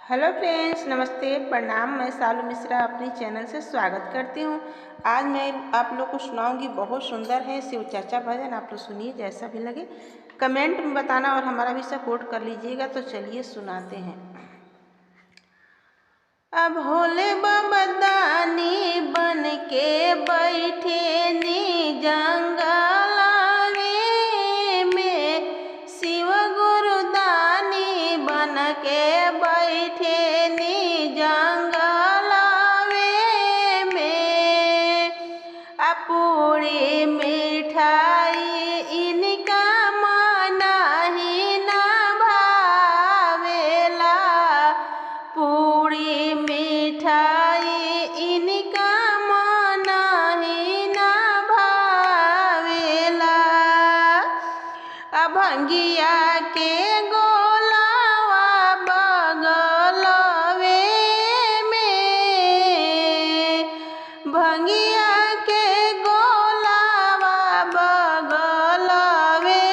Hello friends, नमस्ते, प्रणाम। मैं सालू मिश्रा अपने चैनल से स्वागत करती हूँ। आज मैं आप लोग को सुनाऊंगी, बहुत सुंदर है शिव चर्चा भजन। आप लोग सुनिए, जैसा भी लगे कमेंट में बताना और हमारा भी सपोर्ट कर लीजिएगा। तो चलिए सुनाते हैं। अब भोले बाबा दानी बन के बैठे नी जंगलावे में, शिव गुरु दानी बन के बैठे नी जंगलावे में। पूरी मिठाई इनका माना ही ना भावेला, पूरी मिठाई इनका माना ही ना भावेला। भंगिया के गोलावा बगलवे में, भंगिया के गोलावा बगलवे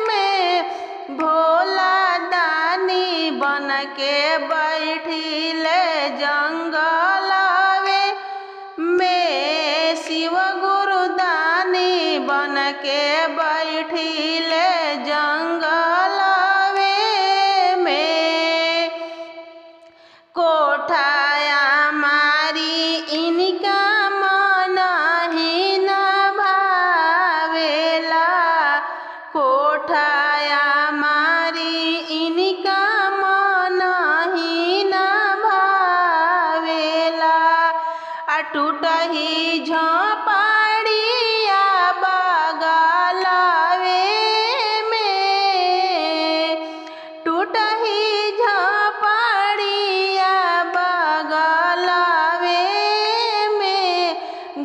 में, भोला दानी बन के बैठिले जंगलवे में, शिव गुरु दानी बन के बैठिले जंगलवे में। कोठाया मारी इनका माना ही न भावेला, कोठाया मारी इनका माना ही न भावेला। टूटही झोपड़िया बगलवे में, टूटही झोपड़िया बगलवे में,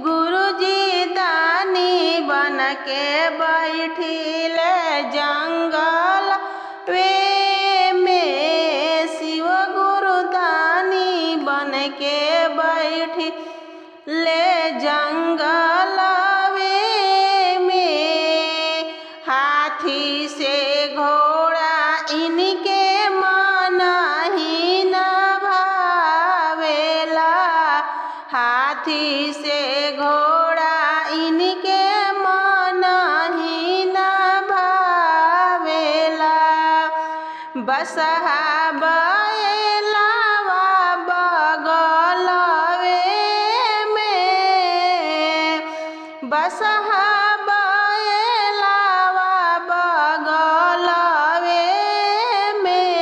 गुरुजी दानी बन के बैठिले जंगलवे में, शिव गुरु दानी बन के बैठी ले जंगलवे में। हाथी से घोड़ा इनके माना ही न भावेला, हाथी से घोड़ा इनके माना ही न भावेला। बसहा बैलावा बगलवे में, बसहा बैलावा बगलवे में,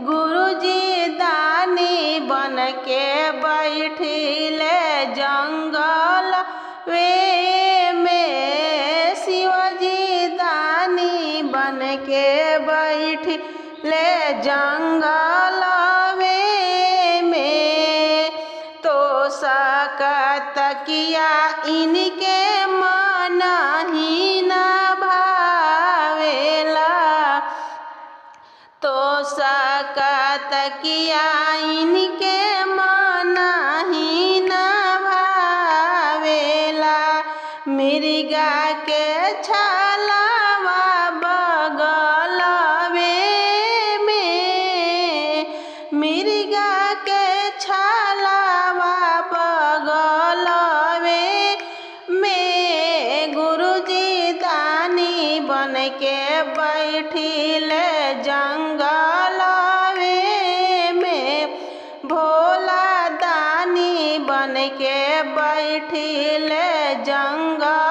गुरुजी दानी बन के बैठिले जंगलवे में, शिवजी दानी बन के बैठिले जंगलवे में। तो सकतकिया इनके माना ही न भावेला, तो सकतकिया इनके माना ही न भावेला। मृगा के छालावा बगलवे में, मृगा के छालावा बगलवे में, गुरुजी दानी बन के बैठिले जंगलवे में, भोला दानी बन के बैठिले जंगल